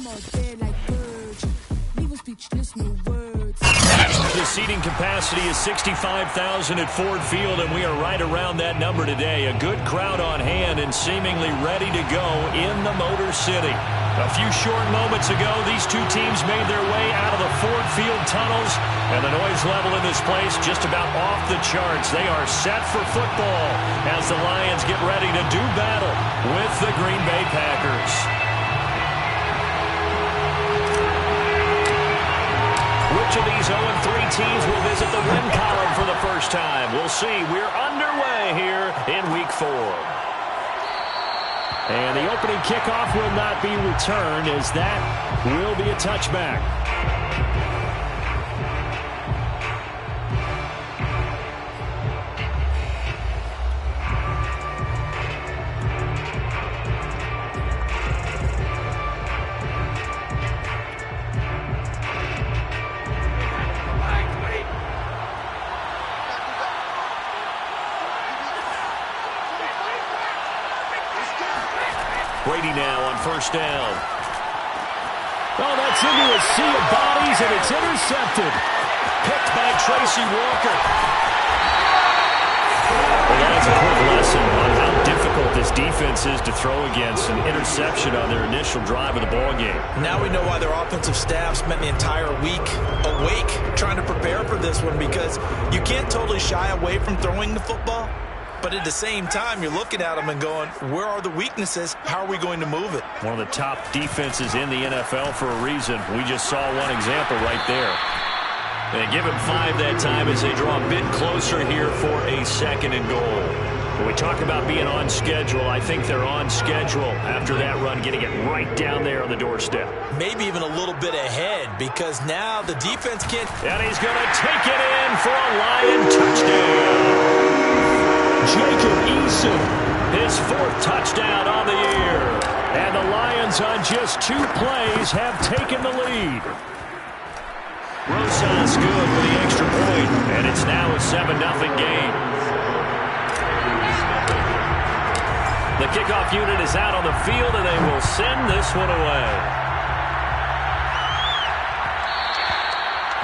The seating capacity is 65,000 at Ford Field, and we are right around that number today. A good crowd on hand and seemingly ready to go in the Motor City. A few short moments ago, these two teams made their way out of the Ford Field tunnels, and the noise level in this place just about off the charts. They are set for football as the Lions get ready to do battle with the Green Bay Packers. Which of these 0-3 teams will visit the win column for the first time? We'll see. We're underway here in Week 4. And the opening kickoff will not be returned, as that will be a touchback. Brady now on first down. Oh, that's into a sea of bodies, and it's intercepted. Picked by Tracy Walker. Well, that's a quick lesson on how difficult this defense is to throw against. An interception on their initial drive of the ballgame. Now we know why their offensive staff spent the entire week awake trying to prepare for this one, because you can't totally shy away from throwing the football. But at the same time, you're looking at them and going, where are the weaknesses? How are we going to move it? One of the top defenses in the NFL for a reason. We just saw one example right there. They give him 5 that time as they draw a bit closer here for a 2nd and goal. When we talk about being on schedule, I think they're on schedule after that run, getting it right down there on the doorstep. Maybe even a little bit ahead, because now the defense can't. And he's going to take it in for a Lion touchdown. Jacob Eason, his 4th touchdown on the year. And the Lions on just 2 plays have taken the lead. Rosas good for the extra point, and it's now a 7-0 game. The kickoff unit is out on the field, and they will send this one away.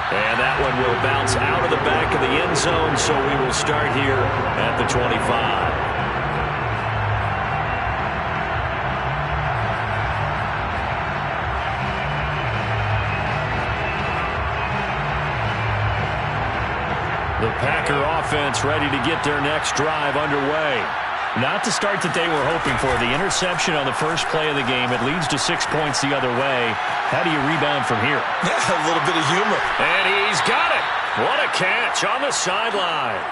And that one will bounce out of the back of the end zone, so we will start here at the 25. The Packer offense ready to get their next drive underway. Not the start that they were hoping for. The interception on the first play of the game. It leads to 6 points the other way. How do you rebound from here? Yeah, a little bit of humor. And he's got it. What a catch on the sideline.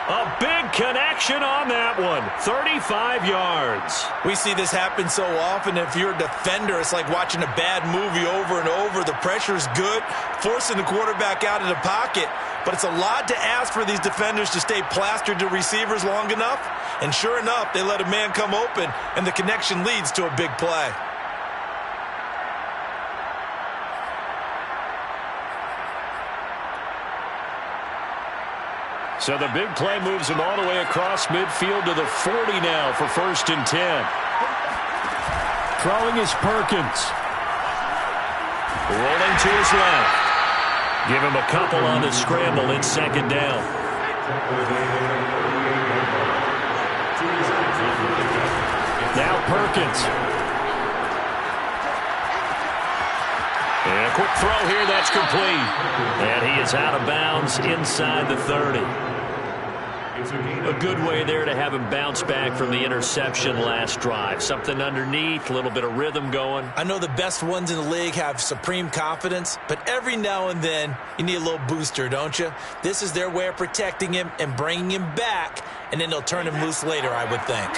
A big connection on that one. 35 yards. We see this happen so often. If you're a defender, it's like watching a bad movie over and over. The pressure's good, forcing the quarterback out of the pocket. But it's a lot to ask for these defenders to stay plastered to receivers long enough. And sure enough, they let a man come open, and the connection leads to a big play. So the big play moves him all the way across midfield to the 40 now for 1st and 10. Throwing is Perkins. Rolling to his left. Give him a couple on the scramble in 2nd down. Now Perkins. And a quick throw here, that's complete. And he is out of bounds inside the 30. A good way there to have him bounce back from the interception last drive. Something underneath, a little bit of rhythm going. I know the best ones in the league have supreme confidence, but every now and then you need a little booster, don't you? This is their way of protecting him and bringing him back, and then they'll turn him loose later, I would think.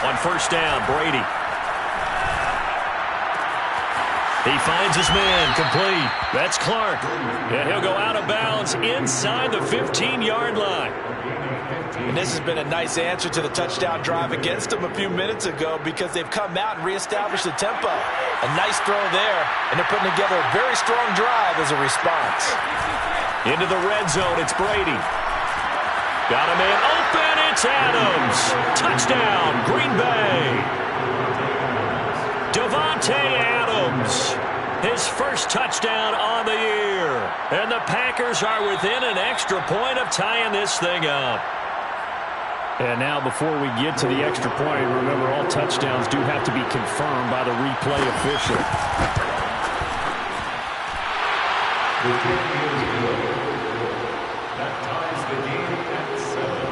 On first down, Brady. He finds his man, complete. That's Clark. And he'll go out of bounds inside the 15-yard line. And this has been a nice answer to the touchdown drive against them a few minutes ago, because they've come out and reestablished the tempo. A nice throw there, and they're putting together a very strong drive as a response. Into the red zone, it's Brady. Got a man open, it's It's Adams. Touchdown, Green Bay. Davante Adams. His first touchdown on the year. And the Packers are within an extra point of tying this thing up. And now before we get to the extra point, remember all touchdowns do have to be confirmed by the replay official.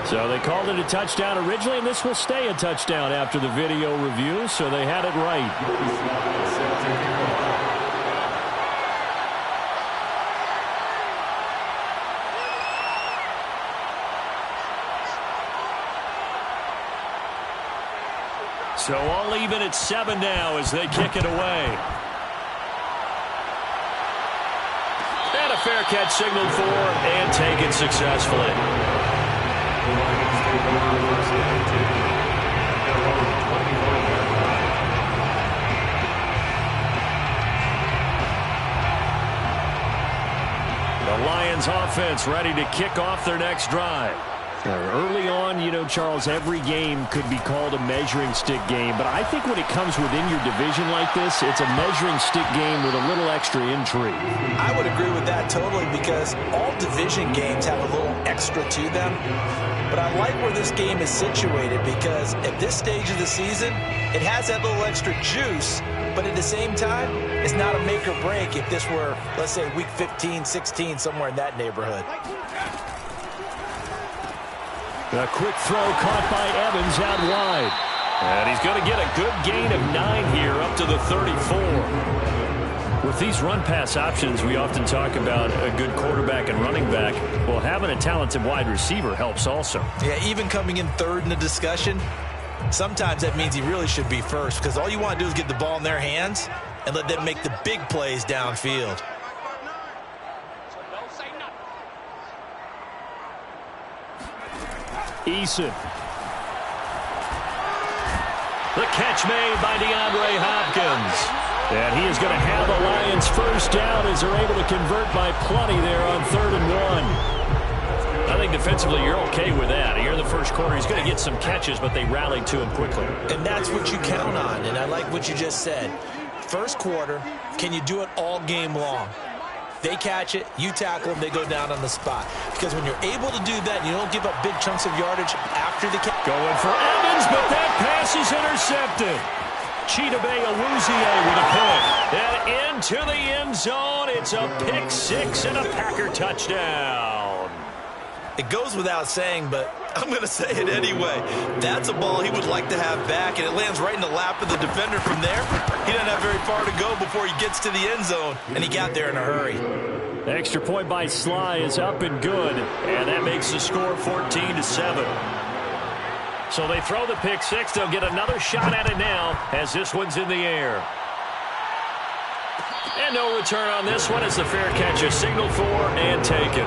So they called it a touchdown originally, and this will stay a touchdown after the video review, so they had it right. So all even at 7 now as they kick it away. And a fair catch signaled for and taken successfully. The Lions offense ready to kick off their next drive. Early on, you know, Charles, every game could be called a measuring stick game. But I think when it comes within your division like this, it's a measuring stick game with a little extra intrigue. I would agree with that totally because all division games have a little extra to them. But I like where this game is situated because at this stage of the season, it has that little extra juice. But at the same time, it's not a make or break if this were, let's say, week 15, 16, somewhere in that neighborhood. A quick throw caught by Evans out wide. And he's going to get a good gain of 9 here up to the 34. With these run-pass options, we often talk about a good quarterback and running back. Well, having a talented wide receiver helps also. Yeah, even coming in third in the discussion, sometimes that means he really should be first because all you want to do is get the ball in their hands and let them make the big plays downfield. Eason. The catch made by DeAndre Hopkins. And he is going to have the Lions first down as they're able to convert by plenty there on 3rd and 1. I think defensively you're okay with that. Here in the first quarter, he's going to get some catches, but they rallied to him quickly. And that's what you count on, and I like what you just said. First quarter, can you do it all game long? They catch it, you tackle them, they go down on the spot. Because when you're able to do that, you don't give up big chunks of yardage after the catch. Going for Evans, but that pass is intercepted. Chidobe Awuzie with a pick. And into the end zone, it's a pick 6 and a Packer touchdown. It goes without saying, but I'm going to say it anyway. That's a ball he would like to have back, and it lands right in the lap of the defender from there. He doesn't have very far to go before he gets to the end zone, and he got there in a hurry. The extra point by Sly is up and good, and that makes the score 14-7. So they throw the pick 6. They'll get another shot at it now as this one's in the air. And no return on this one as the fair catch is signaled for and taken.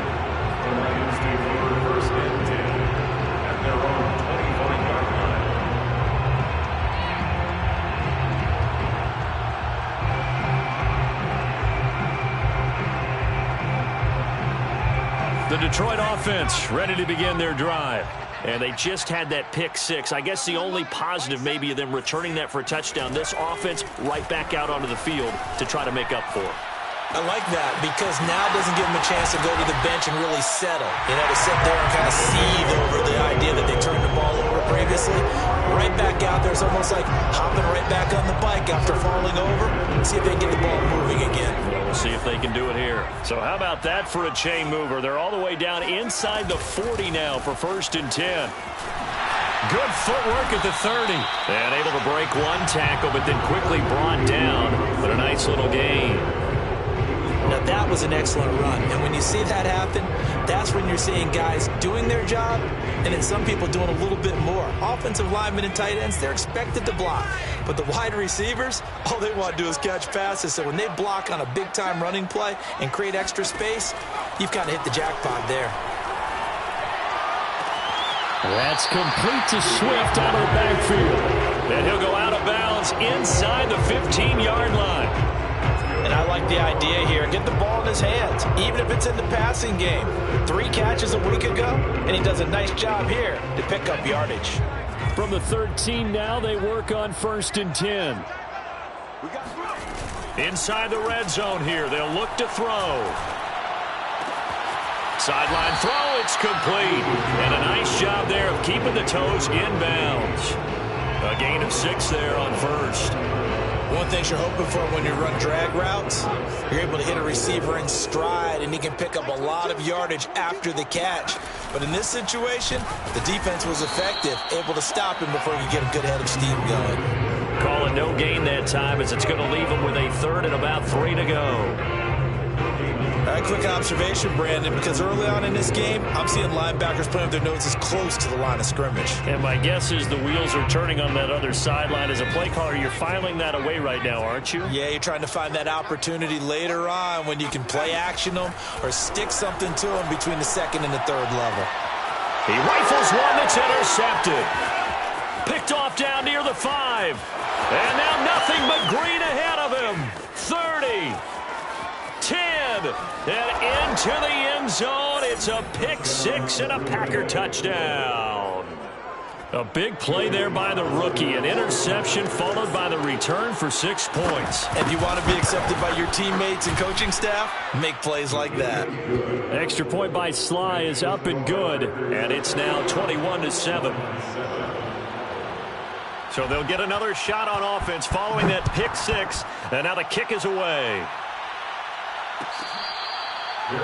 The Detroit offense ready to begin their drive. And they just had that pick 6. I guess the only positive maybe of them returning that for a touchdown. This offense right back out onto the field to try to make up for it. I like that because now it doesn't give them a chance to go to the bench and really settle. You know, to sit there and kind of seethe over the idea that they turned the ball over previously. Right back out there. It's almost like hopping right back on the bike after falling over. See if they can get the ball moving again. We'll see if they can do it here. So how about that for a chain mover? They're all the way down inside the 40 now for 1st and 10. Good footwork at the 30. And able to break one tackle, but then quickly brought down. But a nice little gain. Now, that was an excellent run. And when you see that happen, that's when you're seeing guys doing their job and then some people doing a little bit more. Offensive linemen and tight ends, they're expected to block. But the wide receivers, all they want to do is catch passes. So when they block on a big-time running play and create extra space, you've kind of hit the jackpot there. That's complete to Swift out of the backfield. And he'll go out of bounds inside the 15-yard line. And I like the idea here. Get the ball in his hands, even if it's in the passing game. 3 catches a week ago, and he does a nice job here to pick up yardage. From the 13 now, they work on 1st and 10. Inside the red zone here, they'll look to throw. Sideline throw, it's complete. And a nice job there of keeping the toes inbounds. A gain of 6 there on 1st. One thing you're hoping for when you run drag routes, you're able to hit a receiver in stride, and he can pick up a lot of yardage after the catch. But in this situation, the defense was effective, able to stop him before he could get a good head of steam going. Call it no gain that time, as it's going to leave him with a 3rd and about 3 to go. All right, quick observation, Brandon, because early on in this game, I'm seeing linebackers putting up their noses close to the line of scrimmage. And my guess is the wheels are turning on that other sideline. As a play caller, you're filing that away right now, aren't you? Yeah, you're trying to find that opportunity later on when you can play action them or stick something to them between the 2nd and the 3rd level. He rifles one that's intercepted. Picked off down near the 5. And now nothing but green ahead of him. 30. 10, and into the end zone. It's a pick 6 and a Packer touchdown. A big play there by the rookie. An interception followed by the return for 6 points. If you want to be accepted by your teammates and coaching staff, make plays like that. Extra point by Sly is up and good, and it's now 21-7. So they'll get another shot on offense following that pick 6, and now the kick is away. The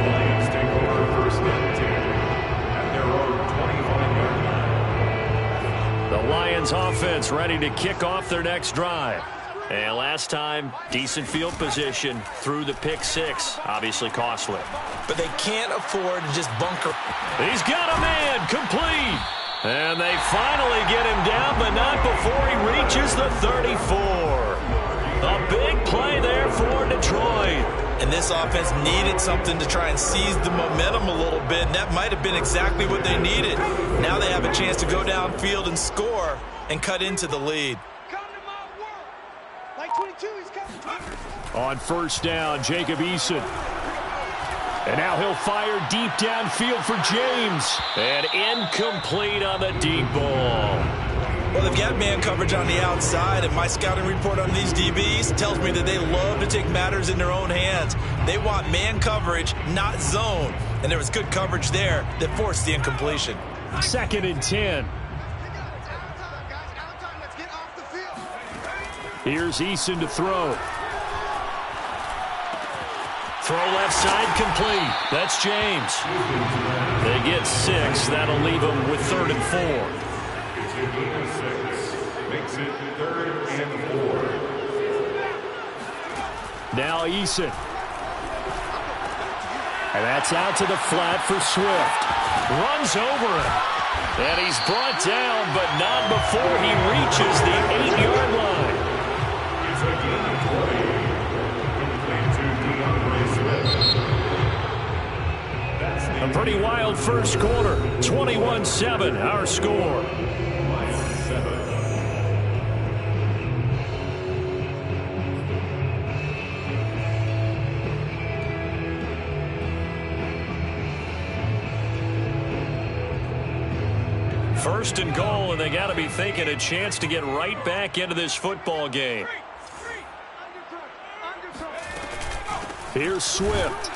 Lions take over 1st and 10 at their own 25-yard line. The Lions offense ready to kick off their next drive. And last time, decent field position through the pick 6. Obviously costly. But they can't afford to just bunker. He's got a man, complete. And they finally get him down, but not before he reaches the 34. A big play there for Detroit. And this offense needed something to try and seize the momentum a little bit, and that might have been exactly what they needed. Now they have a chance to go downfield and score and cut into the lead. On 1st down, Jacob Eason. And now he'll fire deep downfield for James. And incomplete on the deep ball. Well, they've got man coverage on the outside, and my scouting report on these DBs tells me that they love to take matters in their own hands. They want man coverage, not zone. And there was good coverage there that forced the incompletion. 2nd and 10. Here's Eason to throw. Throw left side complete. That's James. They get 6. That'll leave them with 3rd and 4. Makes it 3rd and 4. Now Eason. And that's out to the flat for Swift. Runs over him. And he's brought down, but not before he reaches the 8-yard line. It's a gain of 20. A pretty wild first quarter. 21-7, our score. First and goal, and they got to be thinking a chance to get right back into this football game. Here's Swift.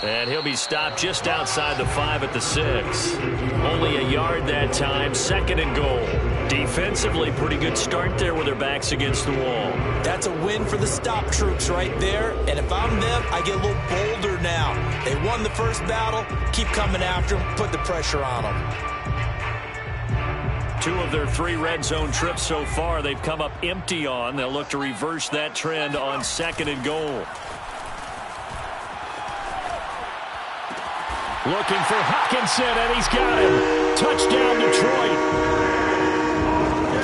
And he'll be stopped just outside the 5 at the 6. Only a yard that time, 2nd and goal. Defensively, pretty good start there with their backs against the wall. That's a win for the stop troops right there. And if I'm them, I get a little bolder now. They won the first battle. Keep coming after them. Put the pressure on them. 2 of their 3 red zone trips so far, they've come up empty on. They'll look to reverse that trend on 2nd and goal. Looking for Hockenson, and he's got him. Touchdown, Detroit.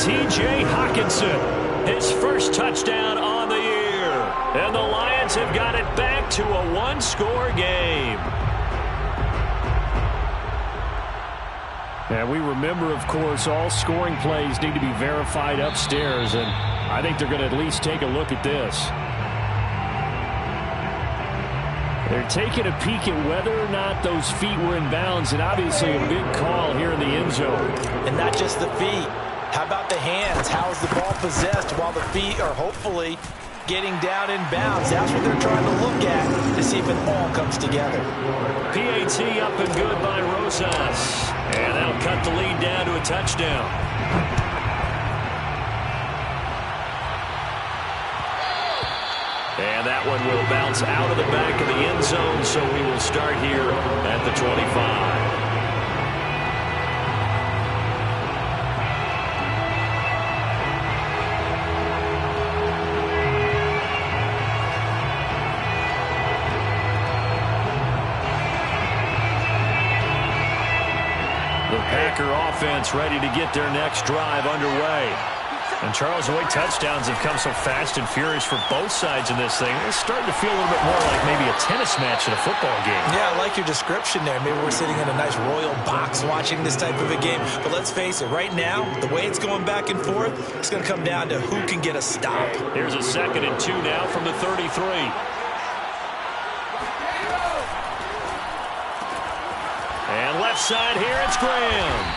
T.J. Hockenson, his first touchdown on the year. And the Lions have got it back to a 1-score game. And we remember, of course, all scoring plays need to be verified upstairs, and I think they're going to at least take a look at this. They're taking a peek at whether or not those feet were in bounds, and obviously a big call here in the end zone. And not just the feet. How about the hands? How is the ball possessed while the feet are hopefully getting down in bounds? That's what they're trying to look at to see if it all comes together. PAT up and good by Rosas. And that'll cut the lead down to a touchdown. And that one will bounce out of the back of the end zone, so we will start here at the 25. Packer offense ready to get their next drive underway. And Charles, the way touchdowns have come so fast and furious for both sides in this thing, it's starting to feel a little bit more like maybe a tennis match in a football game. Yeah, I like your description there. Maybe we're sitting in a nice royal box watching this type of a game. But let's face it, right now, the way it's going back and forth, it's going to come down to who can get a stop. Here's a 2nd and 2 now from the 33. And left side here, it's Graham.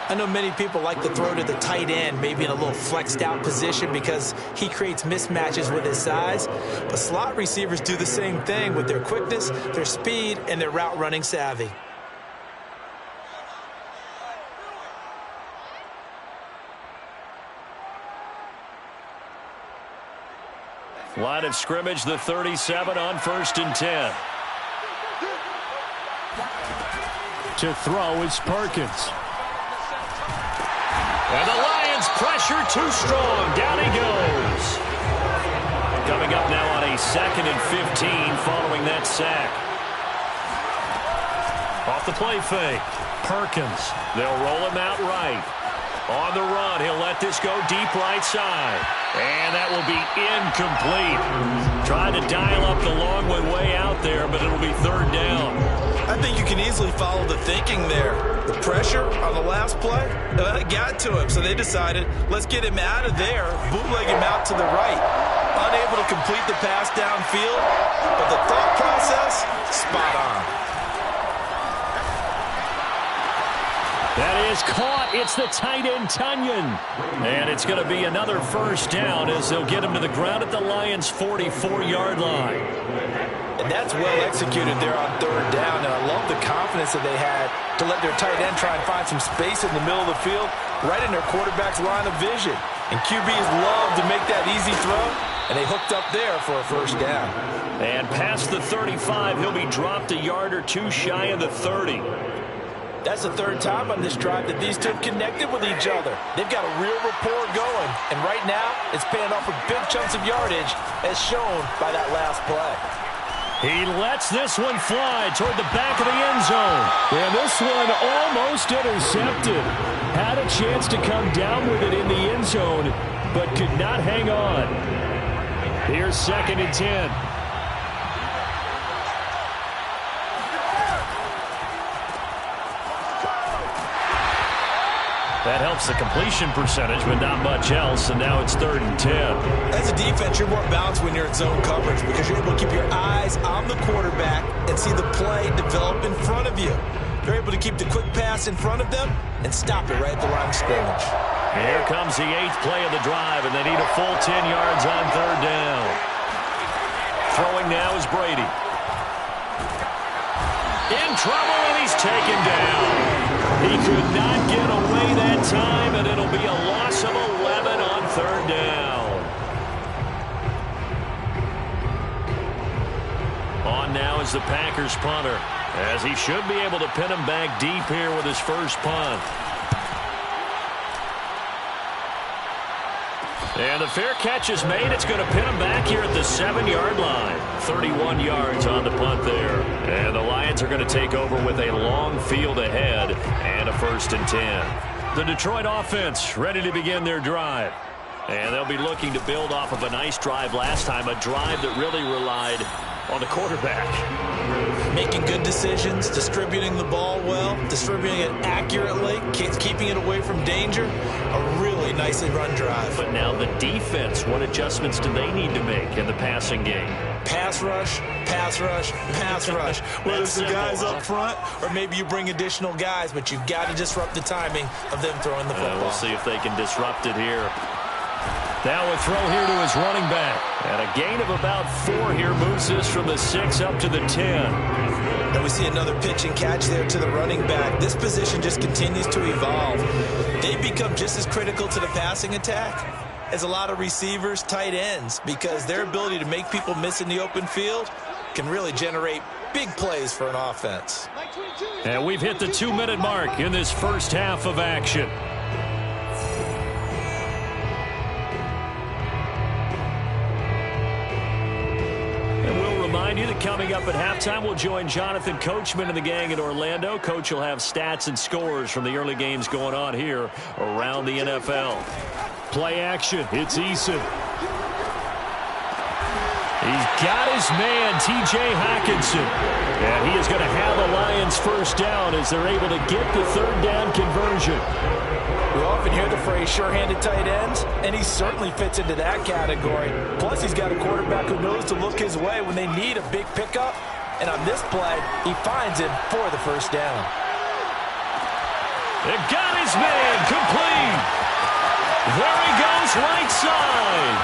I know many people like to throw to the tight end, maybe in a little flexed out position because he creates mismatches with his size. But slot receivers do the same thing with their quickness, their speed, and their route running savvy. Line of scrimmage, the 37 on 1st and 10. To throw is Perkins. And the Lions pressure too strong. Down he goes. Coming up now on a 2nd and 15 following that sack. Off the play fake. Perkins. They'll roll him out right. On the run, he'll let this go deep right side. And that will be incomplete. Trying to dial up the long way out there, but it'll be 3rd down. I think you can easily follow the thinking there. The pressure on the last play, it got to him, so they decided, let's get him out of there, bootleg him out to the right. Unable to complete the pass downfield, but the thought process, spot on. That is caught. It's the tight end, Tunyon. And it's going to be another 1st down as they'll get him to the ground at the Lions' 44-yard line. And that's well executed there on 3rd down, and I love the confidence that they had to let their tight end try and find some space in the middle of the field, right in their quarterback's line of vision. And QBs love to make that easy throw, and they hooked up there for a 1st down. And past the 35, he'll be dropped a yard or two shy of the 30. That's the 3rd time on this drive that these two have connected with each other. They've got a real rapport going, and right now it's paying off with big chunks of yardage, as shown by that last play. He lets this one fly toward the back of the end zone. And this one almost intercepted. Had a chance to come down with it in the end zone, but could not hang on. Here's 2nd and 10. That helps the completion percentage, but not much else, and now it's 3rd and 10. As a defense, you're more balanced when you're in zone coverage because you're able to keep your eyes on the quarterback and see the play develop in front of you. You're able to keep the quick pass in front of them and stop it right at the line of scrimmage. Here comes the 8th play of the drive, and they need a full 10 yards on 3rd down. Throwing now is Brady. In trouble, and he's taken down. He could not get away that time, and it'll be a loss of 11 on 3rd down. On now is the Packers punter, as he should be able to pin him back deep here with his first punt. And the fair catch is made. It's going to pin him back here at the 7-yard line. 31 yards on the punt there. And the Lions are going to take over with a long field ahead and a 1st and 10. The Detroit offense ready to begin their drive. And they'll be looking to build off of a nice drive last time, a drive that really relied on the quarterback. Making good decisions, distributing the ball well, distributing it accurately, keeping it away from danger. A really nicely run drive. But now the defense, what adjustments do they need to make in the passing game? Pass rush, pass rush, pass rush. Whether it's the guys up front or maybe you bring additional guys, but you've got to disrupt the timing of them throwing the football. We'll see if they can disrupt it here. Now a throw here to his running back. And a gain of about 4 here moves this from the 6 up to the 10. And we see another pitch and catch there to the running back. This position just continues to evolve. They become just as critical to the passing attack as a lot of receivers, tight ends, because their ability to make people miss in the open field can really generate big plays for an offense. And we've hit the 2-minute mark in this first half of action. Remind you that coming up at halftime, we'll join Jonathan Coachman and the gang in Orlando. Coach will have stats and scores from the early games going on here around the NFL. Play action. It's Eason. He's got his man, T.J. Hockenson. And he is going to have the Lions first down as they're able to get the third down conversion. We often hear the phrase sure-handed tight ends, and he certainly fits into that category. Plus, he's got a quarterback who knows to look his way when they need a big pickup. And on this play, he finds him for the first down. It got his man complete. There he goes, right side.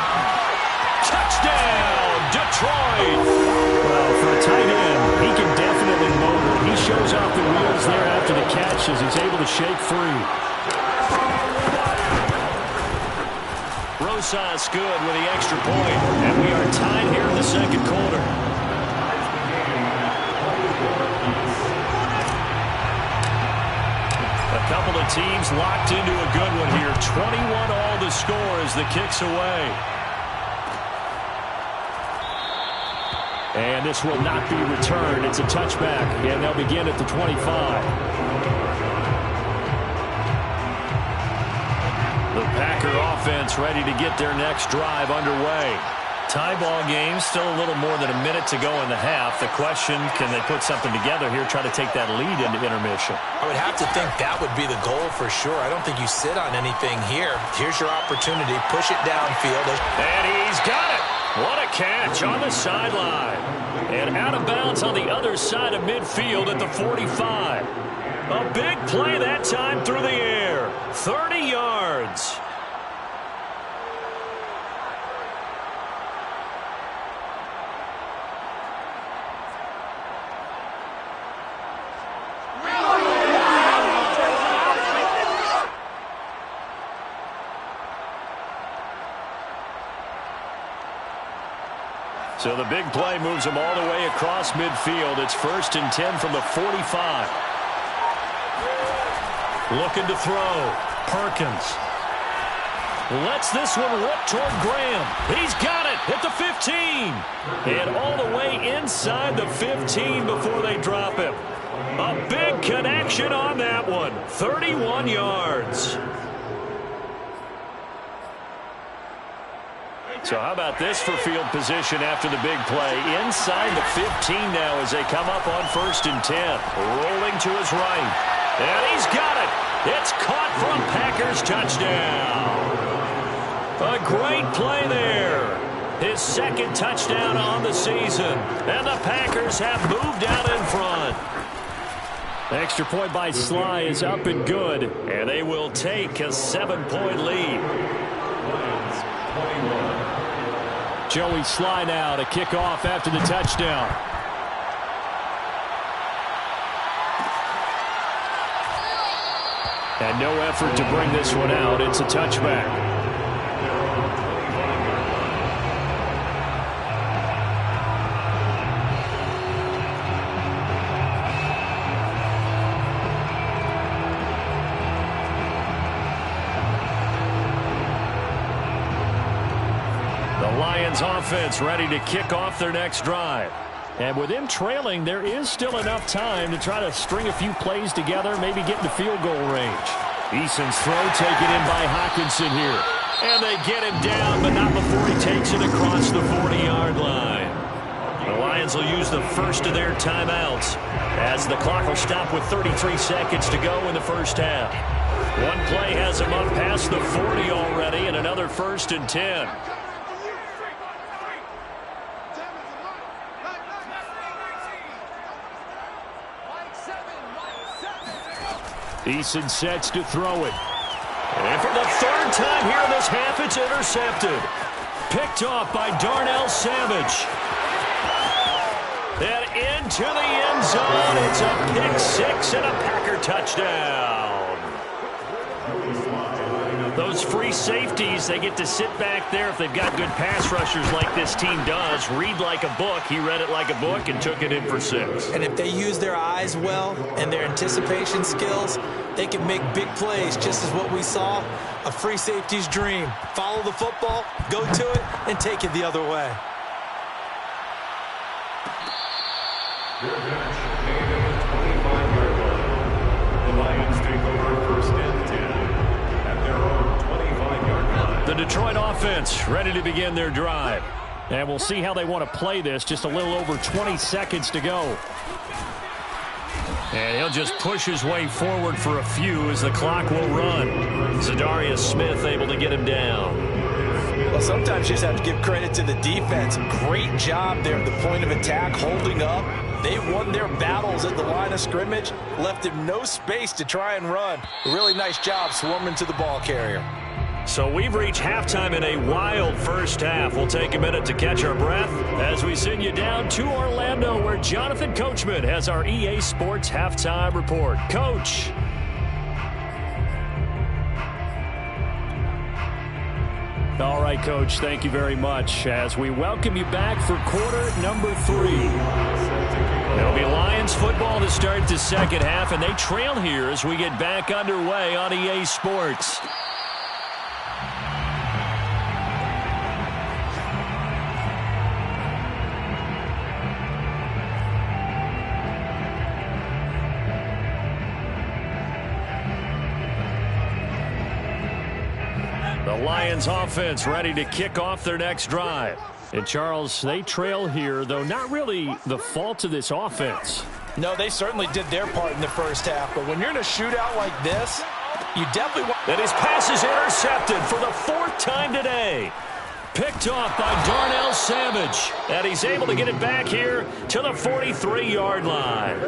Touchdown, Detroit. Well, for a tight end, he can definitely motor. He shows off the wheels there after the catch as he's able to shake free. Rosas good with the extra point, and we are tied here in the second quarter. A couple of teams locked into a good one here. 21 all the score as the kick's away. And this will not be returned. It's a touchback, and they'll begin at the 25. The Packer offense ready to get their next drive underway. Tie ball game, still a little more than a minute to go in the half. The question, can they put something together here, try to take that lead into intermission? I would have to think that would be the goal for sure. I don't think you sit on anything here. Here's your opportunity. Push it downfield. And he's got it. What a catch on the sideline. And out of bounds on the other side of midfield at the 45. A big play that time through the air. 30 yards. So the big play moves them all the way across midfield. It's 1st and 10 from the 45. Looking to throw. Perkins. Lets this one rip toward Graham. He's got it at the 15. And all the way inside the 15 before they drop him. A big connection on that one. 31 yards. So how about this for field position after the big play? Inside the 15 now as they come up on 1st and 10. Rolling to his right. And he's got it. It's caught for a Packers touchdown. A great play there. His 2nd touchdown on the season. And the Packers have moved out in front. Extra point by Sly is up and good. And they will take a 7-point lead. Joey Sly now to kick off after the touchdown. And no effort to bring this one out. It's a touchback. Lions offense ready to kick off their next drive. And with them trailing, there is still enough time to try to string a few plays together, maybe get into field goal range. Eason's throw taken in by Hockenson here. And they get him down, but not before he takes it across the 40-yard line. The Lions will use the first of their timeouts as the clock will stop with 33 seconds to go in the first half. One play has them up past the 40 already, and another 1st and 10. Eason sets to throw it. And for the 3rd time here in this half, it's intercepted. Picked off by Darnell Savage. And into the end zone. It's a pick 6 and a Packer touchdown. Those free safeties, they get to sit back there if they've got good pass rushers like this team does. Read like a book. He read it like a book and took it in for 6. And if they use their eyes well and their anticipation skills, they can make big plays, just as what we saw. A free safety's dream. Follow the football, go to it, and take it the other way. Your bench, made at the 25-yard line. The Lions take over 1st and 10 at their own 25-yard line. The Detroit offense ready to begin their drive. And we'll see how they want to play this. Just a little over 20 seconds to go. And he'll just push his way forward for a few as the clock will run. Zadarius Smith able to get him down. Well, sometimes you just have to give credit to the defense. Great job there at the point of attack, holding up. They won their battles at the line of scrimmage, left him no space to try and run. A really nice job swarming to the ball carrier. So we've reached halftime in a wild first half. We'll take a minute to catch our breath as we send you down to Orlando, where Jonathan Coachman has our EA Sports halftime report. Coach. All right, Coach, thank you very much as we welcome you back for quarter number 3. It'll be Lions football to start the second half, and they trail here as we get back underway on EA Sports. The Lions offense ready to kick off their next drive. And Charles, they trail here, though not really the fault of this offense. No, they certainly did their part in the first half, but when you're in a shootout like this, you definitely want... And his pass is intercepted for the 4th time today. Picked off by Darnell Savage. And he's able to get it back here to the 43-yard line.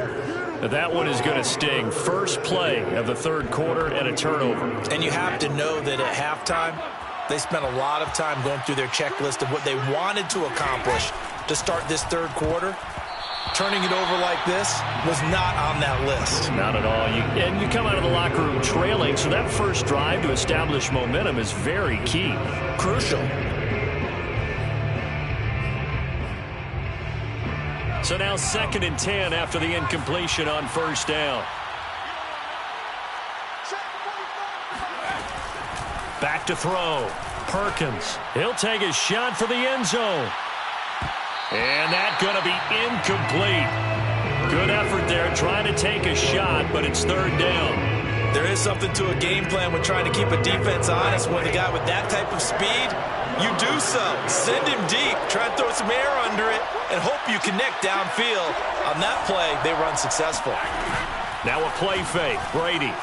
That one is going to sting. First play of the 3rd quarter and a turnover. And you have to know that at halftime, they spent a lot of time going through their checklist of what they wanted to accomplish to start this 3rd quarter. Turning it over like this was not on that list. Not at all. And you come out of the locker room trailing, so that first drive to establish momentum is very key. Crucial. So now 2nd and 10 after the incompletion on 1st down. Back to throw. Perkins. He'll take a shot for the end zone. And that's going to be incomplete. Good effort there trying to take a shot, but it's 3rd down. There is something to a game plan with trying to keep a defense honest. When the guy with that type of speed, you do so. Send him deep. Try and throw some air under it and hope you connect downfield. On that play, they run successful. Now a play fake. Brady.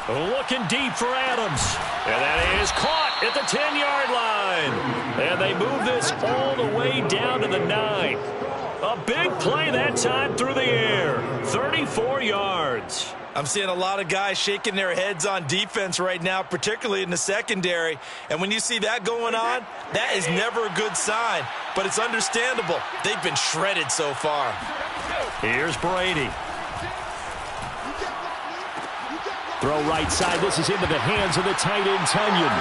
Looking deep for Adams. And that is caught at the 10-yard line. And they move this all the way down to the 9. A big play that time through the air. 34 yards. I'm seeing a lot of guys shaking their heads on defense right now, particularly in the secondary. And when you see that going on, that is never a good sign. But it's understandable. They've been shredded so far. Here's Brady. Throw right side. This is into the hands of the tight end, Tunyon.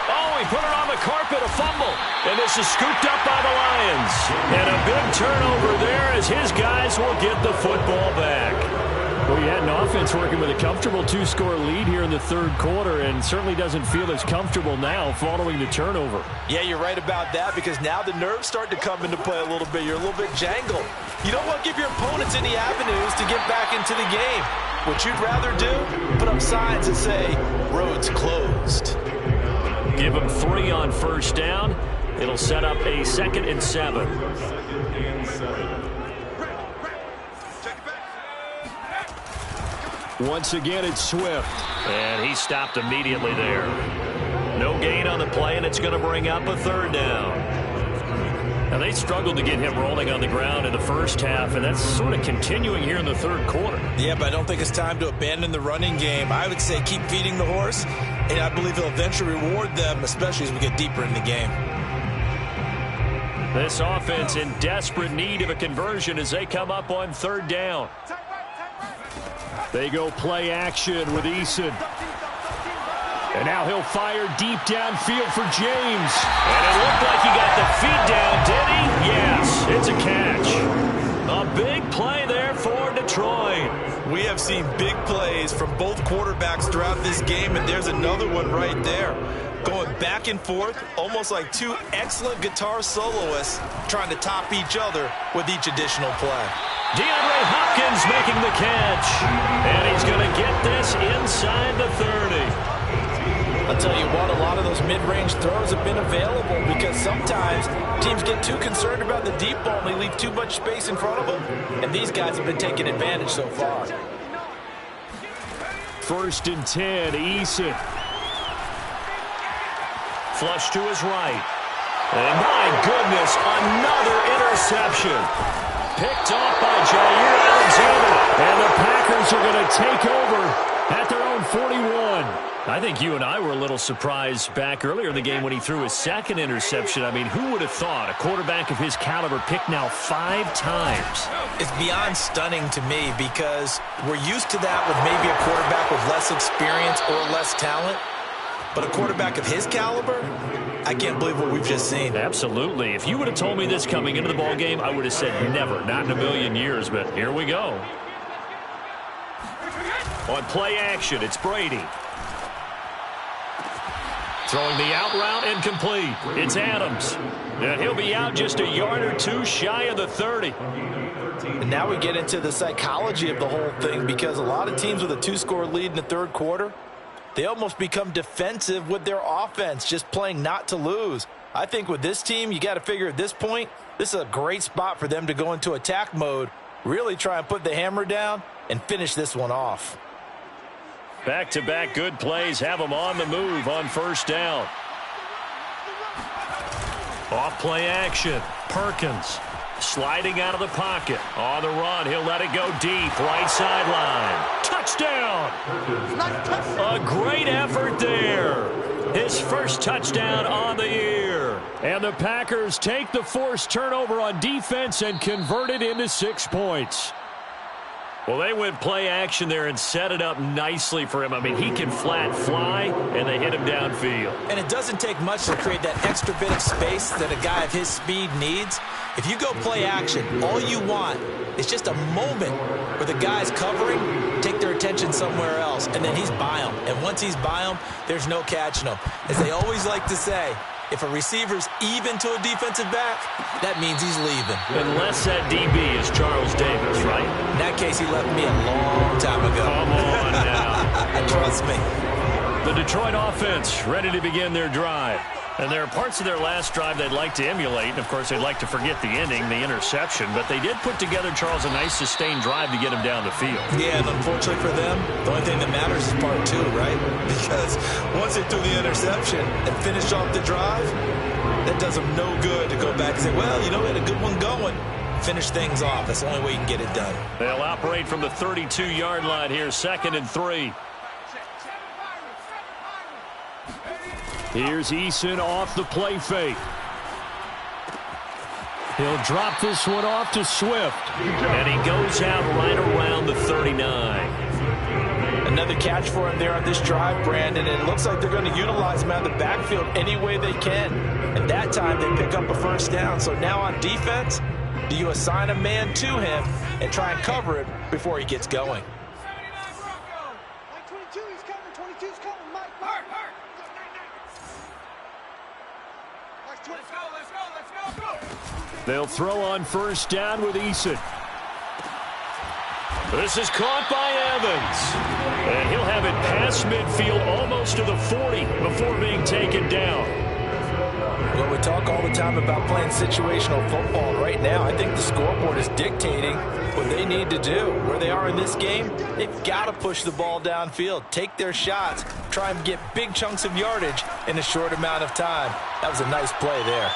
Oh, he put it on the carpet, a fumble. And this is scooped up by the Lions. And a big turnover there as his guys will get the football back. Well, you had an offense working with a comfortable 2-score lead here in the 3rd quarter, and certainly doesn't feel as comfortable now following the turnover. Yeah, you're right about that, because now the nerves start to come into play a little bit. You're a little bit jangled. You don't want to give your opponents any avenues to get back into the game. What you'd rather do, put up signs that say, roads closed. Give them 3 on 1st down. It'll set up a 2nd and 7. Once again, it's Swift. And he stopped immediately there. No gain on the play, and it's going to bring up a third down. Now, they struggled to get him rolling on the ground in the first half, and that's sort of continuing here in the third quarter. Yeah, but I don't think it's time to abandon the running game. I would say keep feeding the horse, and I believe he'll eventually reward them, especially as we get deeper in the game. This offense in desperate need of a conversion as they come up on third down. They go play action with Eason. And now he'll fire deep downfield for James. And it looked like he got the feet down, did he? Yes, it's a catch. A big play there for Detroit. We have seen big plays from both quarterbacks throughout this game, and there's another one right there. Going back and forth, almost like two excellent guitar soloists trying to top each other with each additional play. DeAndre Hopkins making the catch. And he's going to get this inside the 30. I'll tell you what, a lot of those mid-range throws have been available because sometimes teams get too concerned about the deep ball and they leave too much space in front of them, and these guys have been taking advantage so far. 1st and 10, Eason. Flush to his right. And my goodness, another interception. Picked off by Jair Alexander. And the Packers are going to take over at their own 41. I think you and I were a little surprised back earlier in the game when he threw his second interception. I mean, who would have thought a quarterback of his caliber picked now 5 times? It's beyond stunning to me because we're used to that with maybe a quarterback with less experience or less talent. But a quarterback of his caliber, I can't believe what we've just seen. Absolutely. If you would have told me this coming into the ballgame, I would have said never, not in a million years. But here we go. On play action, it's Brady. Throwing the out route and complete. It's Adams. And he'll be out just a yard or two shy of the 30. And now we get into the psychology of the whole thing because a lot of teams with a 2-score lead in the third quarter, they almost become defensive with their offense, just playing not to lose. I think with this team, you got to figure at this point, this is a great spot for them to go into attack mode, really try and put the hammer down and finish this one off. Back-to-back good plays have them on the move on first down. Off play action. Perkins sliding out of the pocket. On the run, he'll let it go deep. Right sideline. Touchdown! A great effort there. His first touchdown on the year. And the Packers take the forced turnover on defense and convert it into 6 points. Well, they went play action there and set it up nicely for him. I mean, he can flat fly, and they hit him downfield. And it doesn't take much to create that extra bit of space that a guy of his speed needs. If you go play action, all you want is just a moment where the guy's covering, take their attention somewhere else, and then he's by him. And once he's by him, there's no catching him. As they always like to say, if a receiver's even to a defensive back, that means he's leaving. Unless that DB is Charles Davis, right? In that case, he left me a long time ago. Come on now. Trust me. The Detroit offense ready to begin their drive. And there are parts of their last drive they'd like to emulate. And, of course, they'd like to forget the ending, the interception. But they did put together, Charles, a nice sustained drive to get him down the field. Yeah, and unfortunately for them, the only thing that matters is part 2, right? Because once they threw the interception and finished off the drive, that does them no good to go back and say, well, you know, we had a good one going. Finish things off. That's the only way you can get it done. They'll operate from the 32-yard line here, 2nd and 3. Here's Eason off the play fake. He'll drop this one off to Swift. And he goes out right around the 39. Another catch for him there on this drive, Brandon, and it looks like they're going to utilize him out of the backfield any way they can. And that time they pick up a first down. So now on defense, do you assign a man to him and try and cover it before he gets going? They'll throw on first down with Eason. This is caught by Evans. And he'll have it past midfield almost to the 40 before being taken down. Well, we talk all the time about playing situational football. And right now, I think the scoreboard is dictating what they need to do. Where they are in this game, they've got to push the ball downfield, take their shots, try and get big chunks of yardage in a short amount of time. That was a nice play there.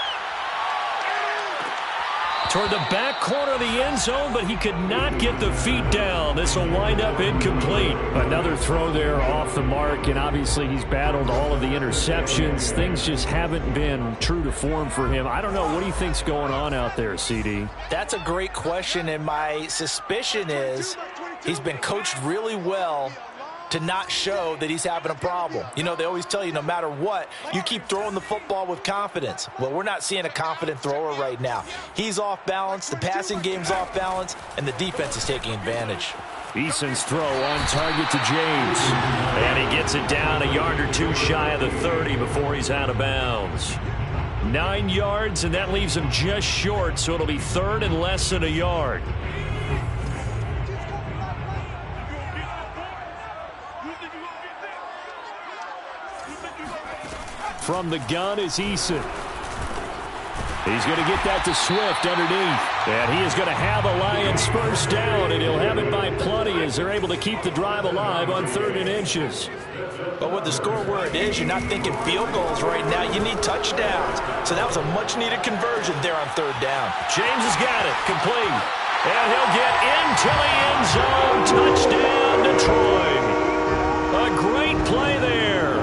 Toward the back corner of the end zone, but he could not get the feet down. This will wind up incomplete. Another throw there off the mark, and obviously he's battled all of the interceptions. Things just haven't been true to form for him. I don't know. What do you think's going on out there, CD? That's a great question, and my suspicion is he's been coached really well to not show that he's having a problem. You know, they always tell you no matter what, you keep throwing the football with confidence. Well, we're not seeing a confident thrower right now. He's off balance, the passing game's off balance, and the defense is taking advantage. Eason's throw on target to James. And he gets it down a yard or two shy of the 30 before he's out of bounds. 9 yards, and that leaves him just short, so it'll be third and less than a yard. From the gun is Eason. He's going to get that to Swift underneath. And he is going to have a Lions first down, and he'll have it by plenty as they're able to keep the drive alive on 3rd and inches. But with the score where it is, you're not thinking field goals right now. You need touchdowns. So that was a much-needed conversion there on 3rd down. James has got it. Complete. And he'll get into the end zone. Touchdown, Detroit. A great play there.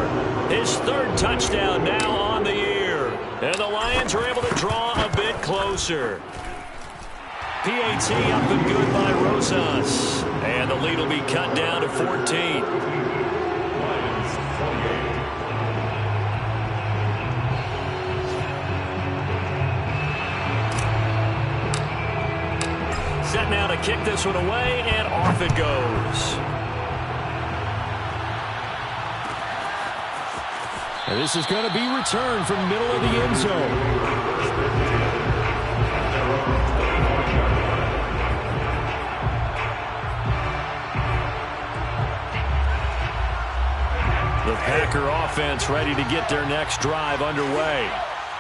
His 3rd touchdown now on the year. And the Lions are able to draw a bit closer. PAT up and good by Rosas. And the lead will be cut down to 14. Lions 28. Set now to kick this one away, and off it goes. And this is going to be returned from middle of the end zone. The Packer offense ready to get their next drive underway.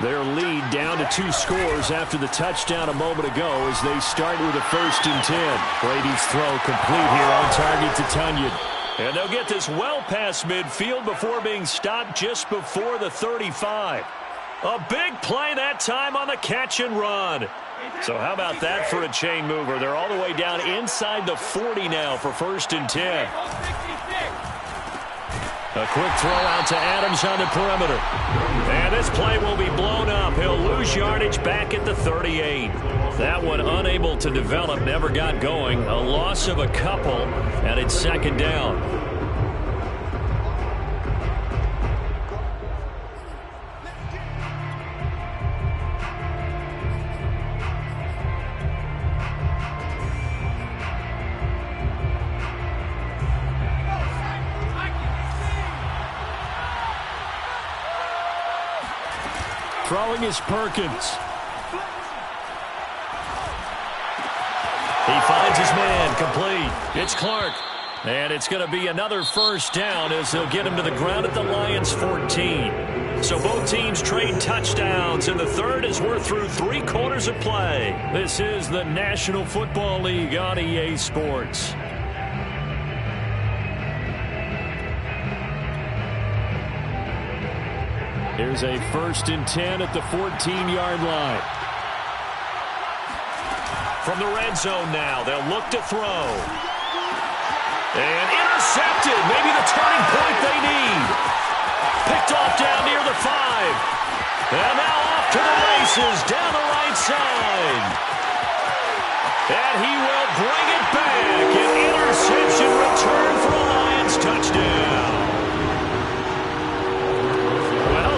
Their lead down to 2 scores after the touchdown a moment ago as they start with a 1st and 10. Brady's throw complete here on target to Tunyon. And they'll get this well past midfield before being stopped just before the 35. A big play that time on the catch and run. So how about that for a chain mover? They're all the way down inside the 40 now for 1st and 10. A quick throw out to Adams on the perimeter. And this play will be blown up. He'll lose yardage back at the 38. That one unable to develop, never got going. A loss of a couple, and it's 2nd down. Throwing is Perkins. He finds his man, complete. It's Clark. And it's going to be another 1st down as they'll get him to the ground at the Lions 14. So both teams trade touchdowns, and the 3rd as we're through 3 quarters of play. This is the National Football League on EA Sports. Here's a 1st and 10 at the 14-yard line. From the red zone now, they'll look to throw. And intercepted. Maybe the turning point they need. Picked off down near the 5. And now off to the races down the right side. And he will bring it back. An interception return for a Lions touchdown.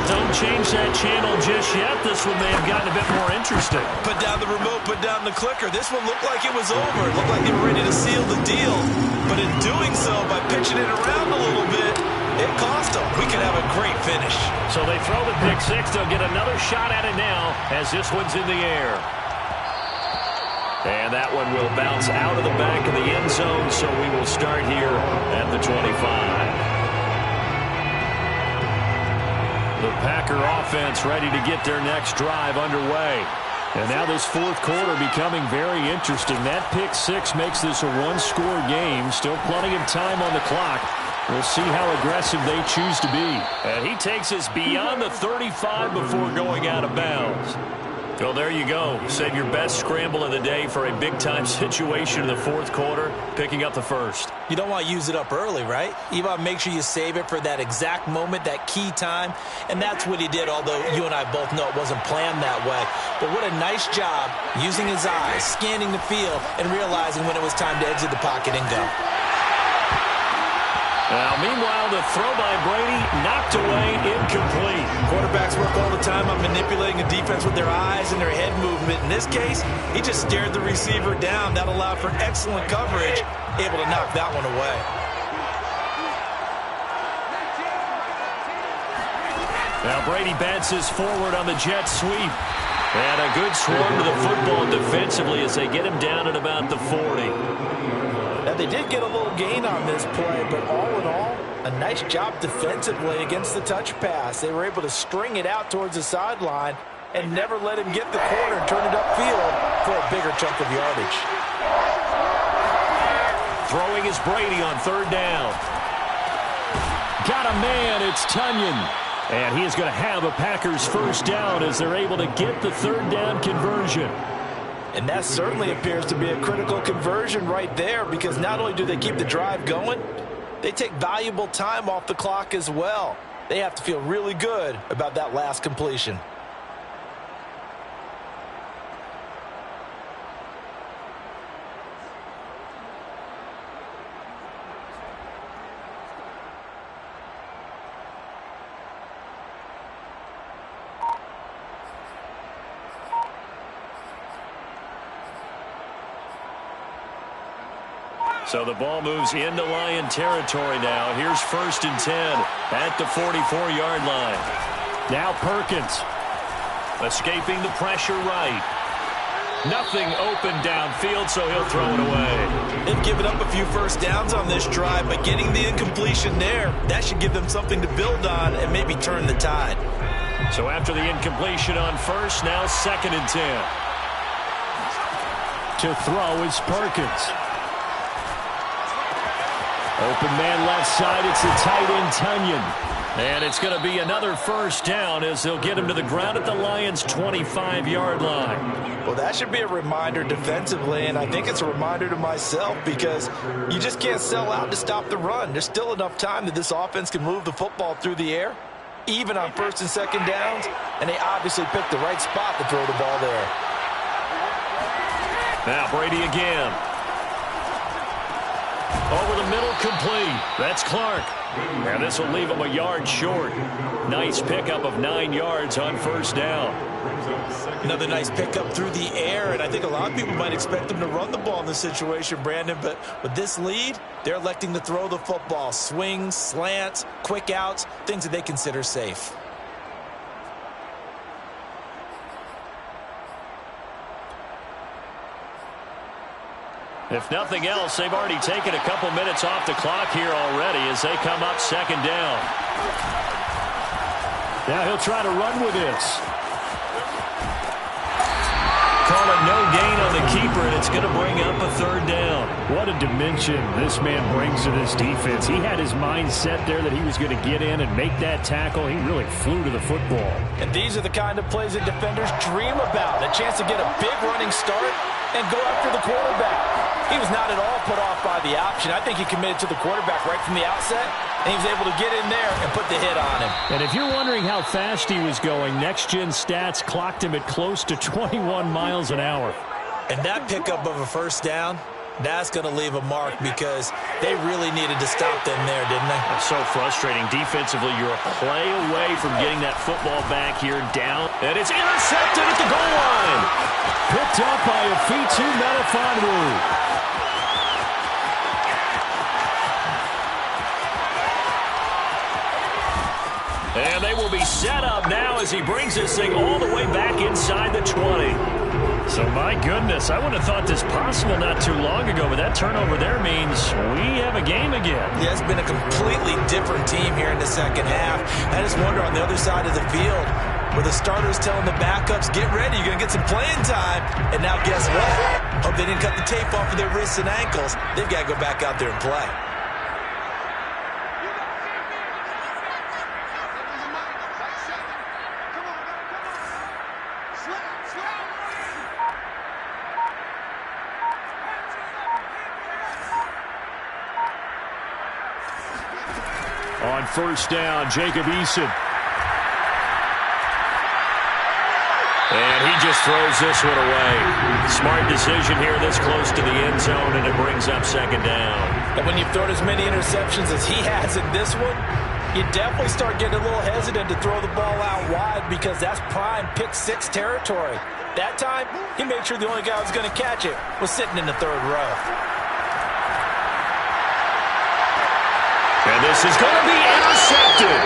Don't change that channel just yet. This one may have gotten a bit more interesting. Put down the remote, put down the clicker. This one looked like it was over. It looked like they were ready to seal the deal. But in doing so, by pitching it around a little bit, it cost them. We could have a great finish. So they throw the pick 6. They'll get another shot at it now as this one's in the air. And that one will bounce out of the back of the end zone, so we will start here at the 25. The Packer offense ready to get their next drive underway. And now this fourth quarter becoming very interesting. That pick six makes this a one-score game. Still plenty of time on the clock. We'll see how aggressive they choose to be. And he takes us beyond the 35 before going out of bounds. Well, there you go. Save your best scramble of the day for a big-time situation in the fourth quarter, picking up the first. You don't want to use it up early, right? You want to make sure you save it for that exact moment, that key time. And that's what he did, although you and I both know it wasn't planned that way. But what a nice job using his eyes, scanning the field, and realizing when it was time to exit the pocket and go. Now, meanwhile, the throw by Brady knocked away, incomplete. Quarterbacks work all the time on manipulating a defense with their eyes and their head movement. In this case, he just stared the receiver down. That allowed for excellent coverage, able to knock that one away. Now Brady bounces forward on the jet sweep. And a good swarm to the football defensively as they get him down at about the 40. Now, they did get a little gain on this play, but all in all, a nice job defensively against the touch pass. They were able to string it out towards the sideline and never let him get the corner and turn it upfield for a bigger chunk of yardage. Throwing is Brady on third down. Got a man, it's Tunyon. And he is going to have a Packers first down as they're able to get the third down conversion. And that certainly appears to be a critical conversion right there, because not only do they keep the drive going, they take valuable time off the clock as well. They have to feel really good about that last completion. So the ball moves into Lion territory now. Here's 1st and 10 at the 44-yard line. Now Perkins escaping the pressure right. Nothing open downfield, so he'll throw it away. They've given up a few first downs on this drive, but getting the incompletion there, that should give them something to build on and maybe turn the tide. So after the incompletion on first, now 2nd and 10. To throw is Perkins. Open man left side, it's the tight end Tunyon. And it's going to be another first down as they'll get him to the ground at the Lions' 25-yard line. Well, that should be a reminder defensively, and I think it's a reminder to myself, because you just can't sell out to stop the run. There's still enough time that this offense can move the football through the air, even on 1st and 2nd downs, and they obviously picked the right spot to throw the ball there. Now Brady again. Over the middle, complete. That's Clark. And this will leave him a yard short. Nice pickup of 9 yards on first down. Another nice pickup through the air, and I think a lot of people might expect them to run the ball in this situation, Brandon, but with this lead, they're electing to throw the football. Swings, slants, quick outs, things that they consider safe. If nothing else, they've already taken a couple minutes off the clock here already as they come up 2nd down. Now he'll try to run with this. Call it no gain on the keeper, and it's going to bring up a 3rd down. What a dimension this man brings to this defense. He had his mind set there that he was going to get in and make that tackle. He really flew to the football. And these are the kind of plays that defenders dream about. A chance to get a big running start and go after the quarterback. He was not at all put off by the option. I think he committed to the quarterback right from the outset, and he was able to get in there and put the hit on him. And if you're wondering how fast he was going, next-gen stats clocked him at close to 21 miles an hour. And that pickup of a first down, that's going to leave a mark, because they really needed to stop them there, didn't they? That's so frustrating. Defensively, you're a play away from getting that football back here down. And it's intercepted at the goal line. Picked up by Afitu Melifonwu. And they will be set up now as he brings this thing all the way back inside the 20. So, my goodness, I wouldn't have thought this possible not too long ago, but that turnover there means we have a game again. Yeah, it's been a completely different team here in the second half. I just wonder on the other side of the field where the starters telling the backups, get ready, you're going to get some playing time. And now guess what? Hope they didn't cut the tape off of their wrists and ankles. They've got to go back out there and play. On first down, Jacob Eason. And he just throws this one away. Smart decision here this close to the end zone, and it brings up second down. And when you've thrown as many interceptions as he has in this one, you definitely start getting a little hesitant to throw the ball out wide because that's prime pick six territory. That time, he made sure the only guy who was going to catch it was sitting in the third row. And this is going to be intercepted.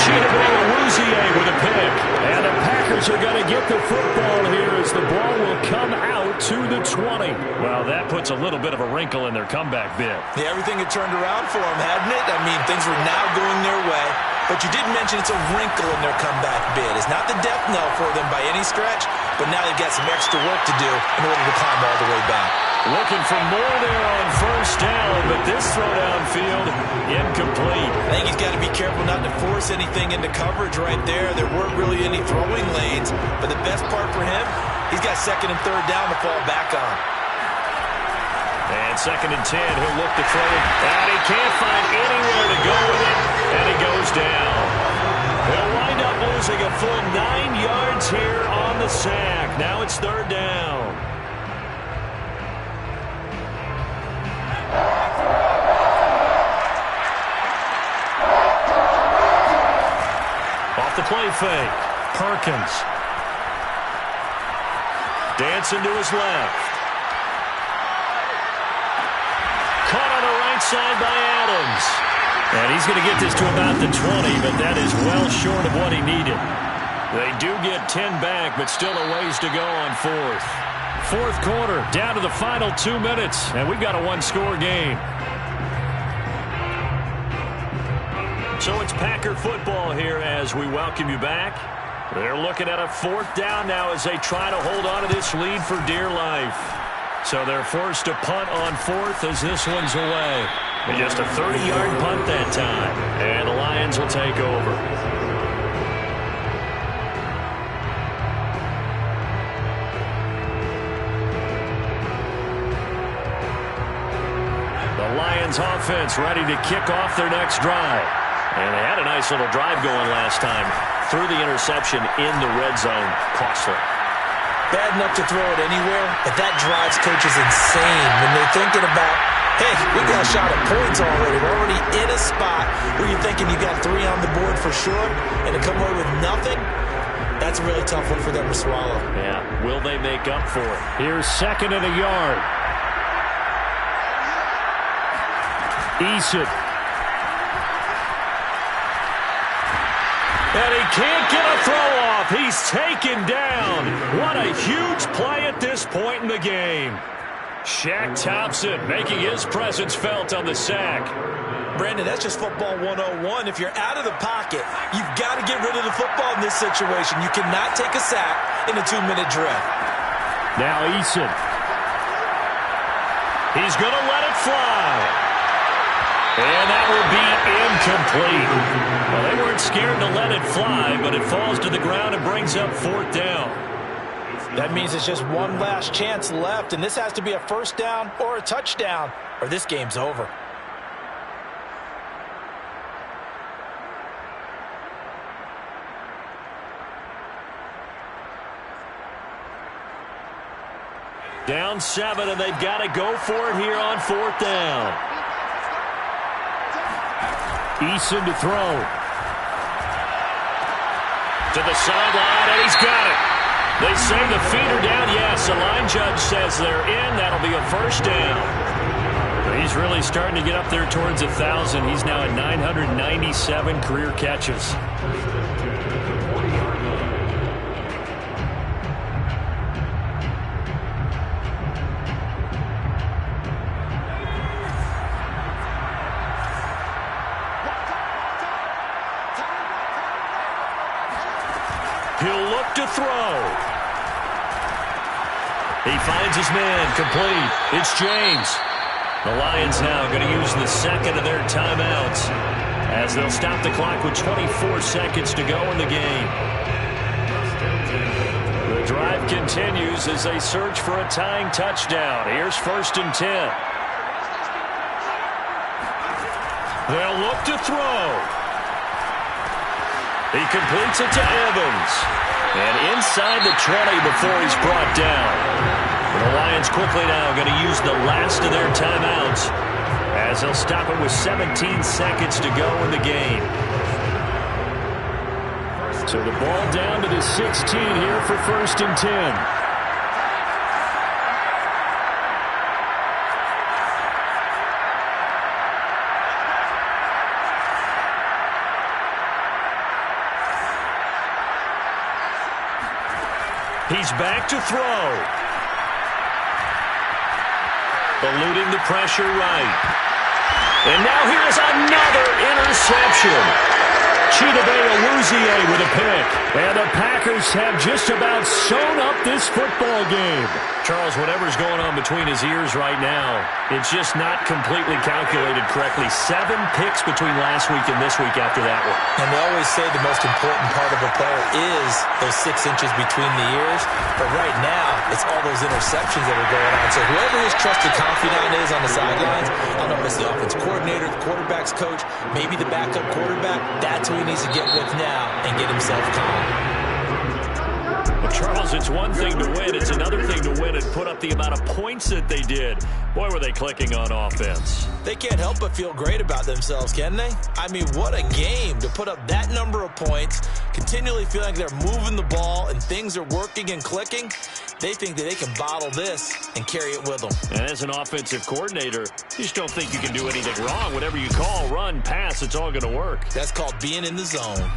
Chidobe with a pick. And the Packers are going to get the football here as the ball will come out to the 20. Well, that puts a little bit of a wrinkle in their comeback bid. Yeah, everything had turned around for them, hadn't it? I mean, things were now going their way. But you did mention it's a wrinkle in their comeback bid. It's not the death knell for them by any stretch, but now they've got some extra work to do in order to climb all the way back. Looking for more there on first down, but this throw downfield, incomplete. I think he's got to be careful not to force anything into coverage right there. There weren't really any throwing lanes, but the best part for him, he's got second and third down to fall back on. And second and 10, he'll look to throw it, and he can't find anywhere to go with it, and he goes down. He'll wind up losing a full 9 yards here on the sack. Now it's third down. Off the play fake, Perkins. Dancing to his left. Caught on the right side by Adams. And he's going to get this to about the 20, but that is well short of what he needed. They do get 10 back, but still a ways to go on fourth. Fourth quarter, down to the final 2 minutes, and we've got a one-score game. So it's Packer football here as we welcome you back. They're looking at a fourth down now as they try to hold on to this lead for dear life. So they're forced to punt on fourth as this one's away. And just a 30-yard punt that time. And the Lions will take over. The Lions offense ready to kick off their next drive. And they had a nice little drive going last time. Through the interception in the red zone. Costly. Bad enough to throw it anywhere, but that drives coaches insane when they're thinking about, hey, we got a shot at points already. We're already in a spot where you're thinking you got 3 on the board for sure, and to come away with nothing, that's a really tough one for them to swallow. Yeah, will they make up for it? Here's second and a yard. Eason. And he can't get a throw off. He's taken down. What a huge play at this point in the game. Shaq Thompson making his presence felt on the sack. Brandon, that's just football 101. If you're out of the pocket, you've got to get rid of the football in this situation. You cannot take a sack in a 2-minute drill. Now Eason. He's going to let it fly. And that will be incomplete. Well, they weren't scared to let it fly, but it falls to the ground and brings up fourth down. That means it's just one last chance left, and this has to be a first down or a touchdown, or this game's over. Down 7, and they've got to go for it here on fourth down. Eason to throw. To the sideline, and he's got it. They say the feet are down. Yes, the line judge says they're in. That'll be a first down. But he's really starting to get up there towards 1,000. He's now at 997 career catches. look to throw. He finds his man, complete. It's James. The Lions now going to use the second of their timeouts as they'll stop the clock with 24 seconds to go in the game. The drive continues as they search for a tying touchdown. Here's 1st and 10. They'll look to throw. He completes it to Evans. And inside the 20 before he's brought down. The Lions quickly now going to use the last of their timeouts as they'll stop it with 17 seconds to go in the game. So the ball down to the 16 here for 1st and 10. He's back to throw. Eluding the pressure right. And now here's another interception. Chidobe with a pick. And the Packers have just about sewn up this football game. Charles, whatever's going on between his ears right now, it's just not completely calculated correctly. 7 picks between last week and this week after that one. And they always say the most important part of a player is those 6 inches between the ears. But right now, it's all those interceptions that are going on. So whoever his trusted confidant is on the sidelines, I don't know if it's the offense coordinator, the quarterback's coach, maybe the backup quarterback, that's who he needs to get with now and get himself calm. Well, Charles, it's one thing to win. It's another thing to win and put up the amount of points that they did. Boy, were they clicking on offense. They can't help but feel great about themselves, can they? I mean, what a game to put up that number of points, continually feel like they're moving the ball and things are working and clicking. They think that they can bottle this and carry it with them. And as an offensive coordinator, you just don't think you can do anything wrong. Whatever you call, run, pass, it's all going to work. That's called being in the zone.